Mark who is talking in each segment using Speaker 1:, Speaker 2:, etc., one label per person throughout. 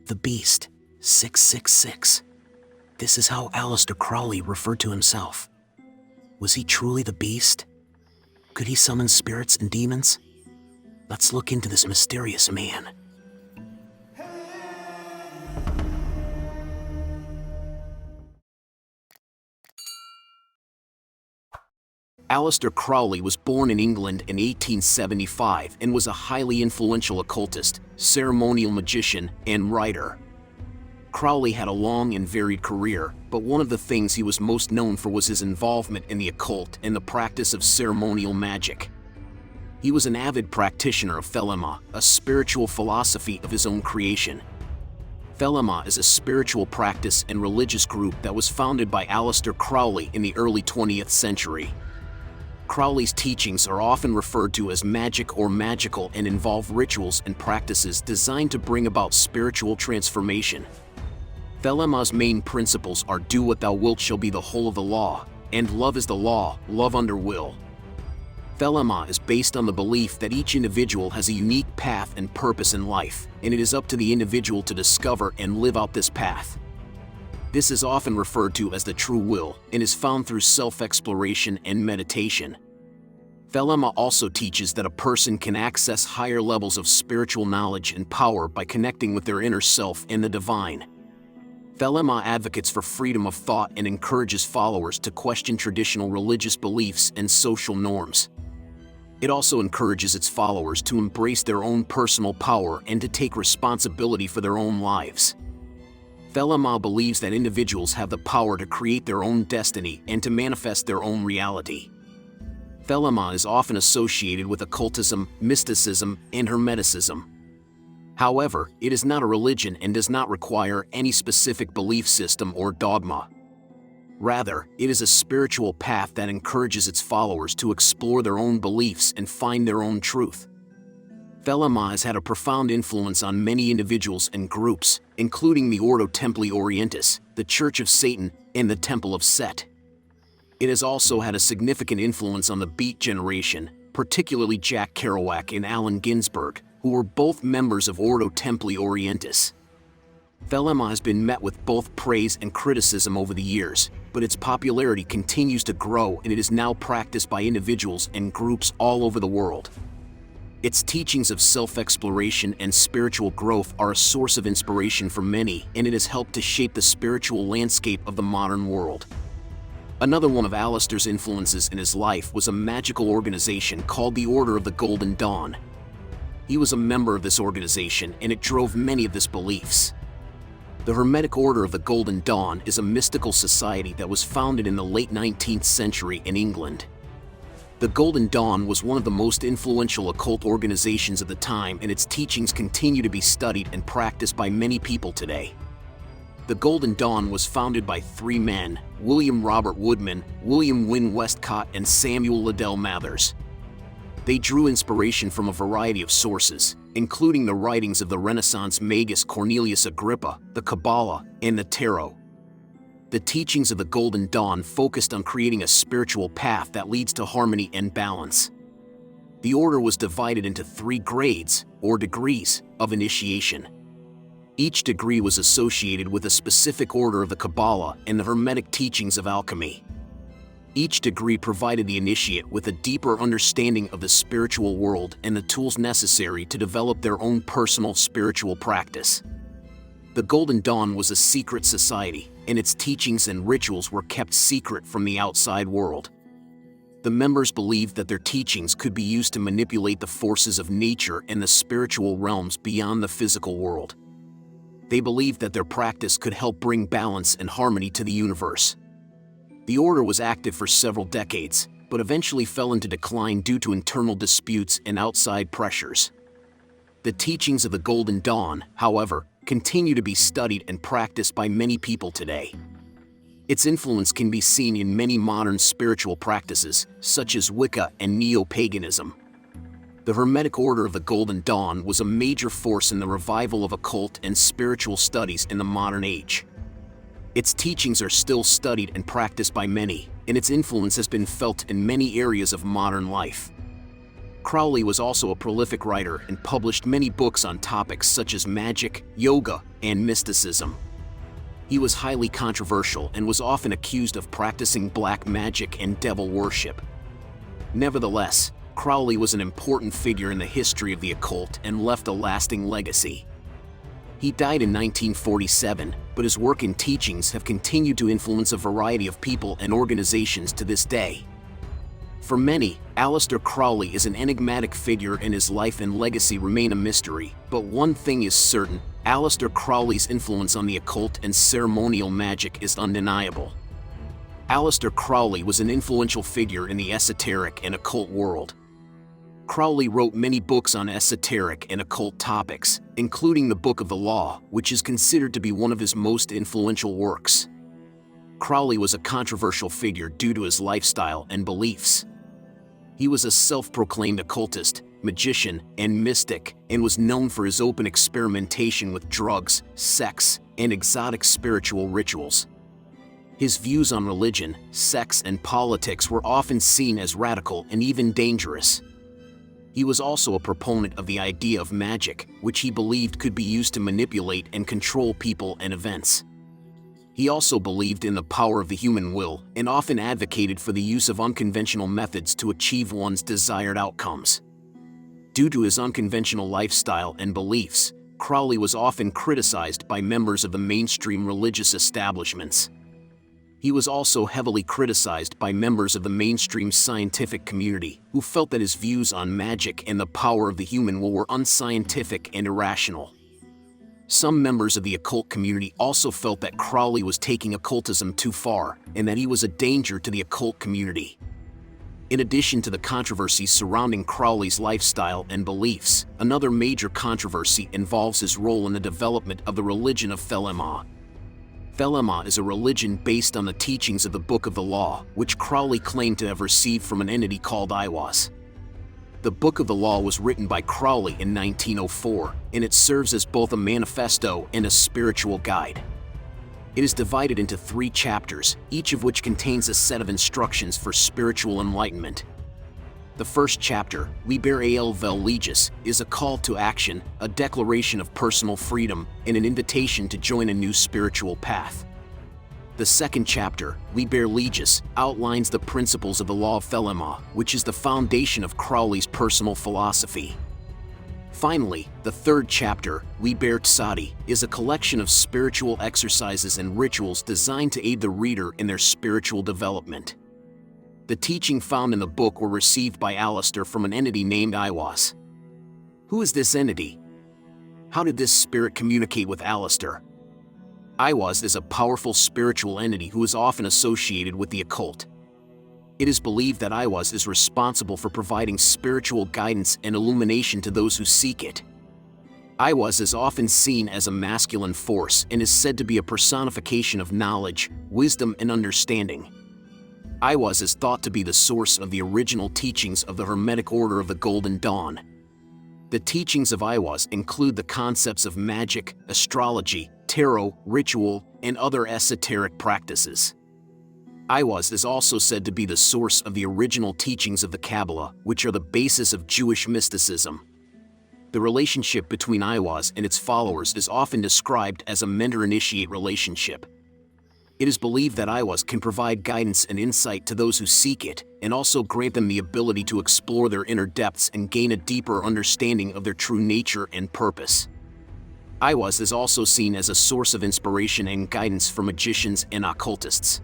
Speaker 1: The Beast, 666. This is how Aleister Crowley referred to himself. Was he truly the Beast? Could he summon spirits and demons? Let's look into this mysterious man. Aleister Crowley was born in England in 1875 and was a highly influential occultist, ceremonial magician, and writer. Crowley had a long and varied career, but one of the things he was most known for was his involvement in the occult and the practice of ceremonial magic. He was an avid practitioner of Fellama, a spiritual philosophy of his own creation. Fellama is a spiritual practice and religious group that was founded by Aleister Crowley in the early 20th century. Crowley's teachings are often referred to as magic or magical and involve rituals and practices designed to bring about spiritual transformation. Fellama's main principles are do what thou wilt shall be the whole of the law, and love is the law, love under will. Fellama is based on the belief that each individual has a unique path and purpose in life, and it is up to the individual to discover and live out this path. This is often referred to as the true will and is found through self-exploration and meditation. Fellama also teaches that a person can access higher levels of spiritual knowledge and power by connecting with their inner self and the divine. Fellama advocates for freedom of thought and encourages followers to question traditional religious beliefs and social norms. It also encourages its followers to embrace their own personal power and to take responsibility for their own lives. Fellama believes that individuals have the power to create their own destiny and to manifest their own reality. Fellama is often associated with occultism, mysticism, and hermeticism. However, it is not a religion and does not require any specific belief system or dogma. Rather, it is a spiritual path that encourages its followers to explore their own beliefs and find their own truth. Fellama has had a profound influence on many individuals and groups, including the Ordo Templi Orientis, the Church of Satan, and the Temple of Set. It has also had a significant influence on the Beat generation, particularly Jack Kerouac and Allen Ginsberg, who were both members of Ordo Templi Orientis. Fellama has been met with both praise and criticism over the years, but its popularity continues to grow and it is now practiced by individuals and groups all over the world. Its teachings of self-exploration and spiritual growth are a source of inspiration for many, and it has helped to shape the spiritual landscape of the modern world. Another one of Aleister's influences in his life was a magical organization called the Order of the Golden Dawn. He was a member of this organization, and it drove many of his beliefs. The Hermetic Order of the Golden Dawn is a mystical society that was founded in the late 19th century in England. The Golden Dawn was one of the most influential occult organizations of the time, and its teachings continue to be studied and practiced by many people today. The Golden Dawn was founded by three men, William Robert Woodman, William Wynne Westcott, and Samuel Liddell Mathers. They drew inspiration from a variety of sources, including the writings of the Renaissance magus Cornelius Agrippa, the Kabbalah, and the Tarot. The teachings of the Golden Dawn focused on creating a spiritual path that leads to harmony and balance. The order was divided into 3 grades, or degrees, of initiation. Each degree was associated with a specific order of the Kabbalah and the Hermetic teachings of alchemy. Each degree provided the initiate with a deeper understanding of the spiritual world and the tools necessary to develop their own personal spiritual practice. The Golden Dawn was a secret society, and its teachings and rituals were kept secret from the outside world. The members believed that their teachings could be used to manipulate the forces of nature and the spiritual realms beyond the physical world. They believed that their practice could help bring balance and harmony to the universe. The order was active for several decades, but eventually fell into decline due to internal disputes and outside pressures. The teachings of the Golden Dawn, however, continue to be studied and practiced by many people today. Its influence can be seen in many modern spiritual practices, such as Wicca and neo-paganism. The Hermetic Order of the Golden Dawn was a major force in the revival of occult and spiritual studies in the modern age. Its teachings are still studied and practiced by many, and its influence has been felt in many areas of modern life. Crowley was also a prolific writer and published many books on topics such as magic, yoga, and mysticism. He was highly controversial and was often accused of practicing black magic and devil worship. Nevertheless, Crowley was an important figure in the history of the occult and left a lasting legacy. He died in 1947, but his work and teachings have continued to influence a variety of people and organizations to this day. For many, Aleister Crowley is an enigmatic figure and his life and legacy remain a mystery, but one thing is certain: Aleister Crowley's influence on the occult and ceremonial magic is undeniable. Aleister Crowley was an influential figure in the esoteric and occult world. Crowley wrote many books on esoteric and occult topics, including the Book of the Law, which is considered to be one of his most influential works. Crowley was a controversial figure due to his lifestyle and beliefs. He was a self-proclaimed occultist, magician, and mystic, and was known for his open experimentation with drugs, sex, and exotic spiritual rituals. His views on religion, sex, and politics were often seen as radical and even dangerous. He was also a proponent of the idea of magic, which he believed could be used to manipulate and control people and events. He also believed in the power of the human will and often advocated for the use of unconventional methods to achieve one's desired outcomes. Due to his unconventional lifestyle and beliefs, Crowley was often criticized by members of the mainstream religious establishments. He was also heavily criticized by members of the mainstream scientific community, who felt that his views on magic and the power of the human will were unscientific and irrational. Some members of the occult community also felt that Crowley was taking occultism too far, and that he was a danger to the occult community. In addition to the controversies surrounding Crowley's lifestyle and beliefs, another major controversy involves his role in the development of the religion of Fellama. Fellama is a religion based on the teachings of the Book of the Law, which Crowley claimed to have received from an entity called Aiwass. The Book of the Law was written by Crowley in 1904, and it serves as both a manifesto and a spiritual guide. It is divided into 3 chapters, each of which contains a set of instructions for spiritual enlightenment. The first chapter, Liber al vel legis, is a call to action, a declaration of personal freedom, and an invitation to join a new spiritual path. The second chapter, Liber legis, outlines the principles of the Law of Fellama, which is the foundation of Crowley's personal philosophy. Finally, the third chapter, Liber tzadi, is a collection of spiritual exercises and rituals designed to aid the reader in their spiritual development. The teaching found in the book were received by Aleister from an entity named Aiwass. Who is this entity? How did this spirit communicate with Aleister? Aiwass is a powerful spiritual entity who is often associated with the occult. It is believed that Aiwass is responsible for providing spiritual guidance and illumination to those who seek it. Aiwass is often seen as a masculine force and is said to be a personification of knowledge, wisdom, and understanding. Aiwass is thought to be the source of the original teachings of the Hermetic Order of the Golden Dawn. The teachings of Aiwass include the concepts of magic, astrology, tarot, ritual, and other esoteric practices. Aiwass is also said to be the source of the original teachings of the Kabbalah, which are the basis of Jewish mysticism. The relationship between Aiwass and its followers is often described as a mentor-initiate relationship. It is believed that Aiwass can provide guidance and insight to those who seek it, and also grant them the ability to explore their inner depths and gain a deeper understanding of their true nature and purpose. Aiwass is also seen as a source of inspiration and guidance for magicians and occultists.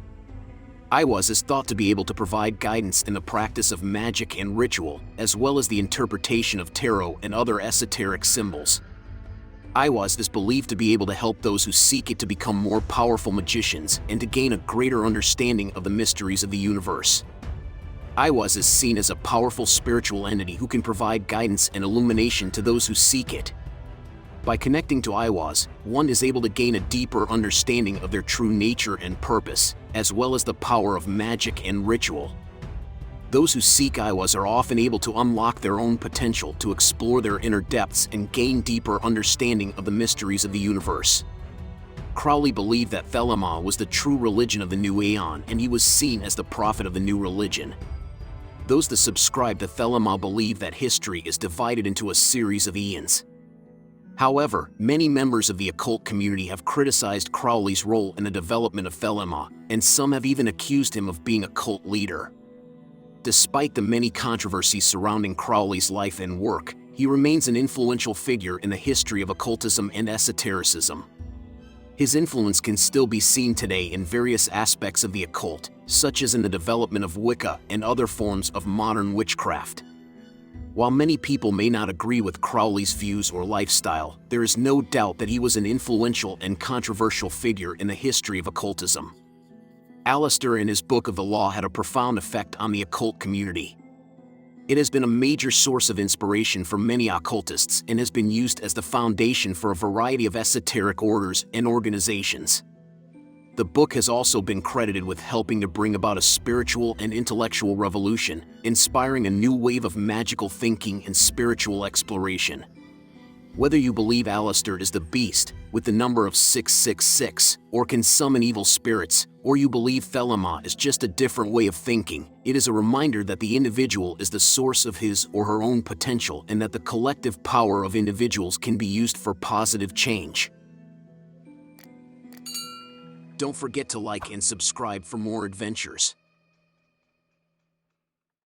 Speaker 1: Aiwass is thought to be able to provide guidance in the practice of magic and ritual, as well as the interpretation of tarot and other esoteric symbols. Aiwass is believed to be able to help those who seek it to become more powerful magicians and to gain a greater understanding of the mysteries of the universe. Aiwass is seen as a powerful spiritual entity who can provide guidance and illumination to those who seek it. By connecting to Aiwass, one is able to gain a deeper understanding of their true nature and purpose, as well as the power of magic and ritual. Those who seek Aiwass are often able to unlock their own potential to explore their inner depths and gain deeper understanding of the mysteries of the universe. Crowley believed that Fellama was the true religion of the new Aeon, and he was seen as the prophet of the new religion. Those that subscribe to Fellama believe that history is divided into a series of eons. However, many members of the occult community have criticized Crowley's role in the development of Fellama, and some have even accused him of being a cult leader. Despite the many controversies surrounding Crowley's life and work, he remains an influential figure in the history of occultism and esotericism. His influence can still be seen today in various aspects of the occult, such as in the development of Wicca and other forms of modern witchcraft. While many people may not agree with Crowley's views or lifestyle, there is no doubt that he was an influential and controversial figure in the history of occultism. Aleister in his Book of the Law had a profound effect on the occult community. It has been a major source of inspiration for many occultists and has been used as the foundation for a variety of esoteric orders and organizations. The book has also been credited with helping to bring about a spiritual and intellectual revolution, inspiring a new wave of magical thinking and spiritual exploration. Whether you believe Aleister is the beast, with the number of 666, or can summon evil spirits, or you believe Fellama is just a different way of thinking, it is a reminder that the individual is the source of his or her own potential and that the collective power of individuals can be used for positive change. Don't forget to like and subscribe for more adventures.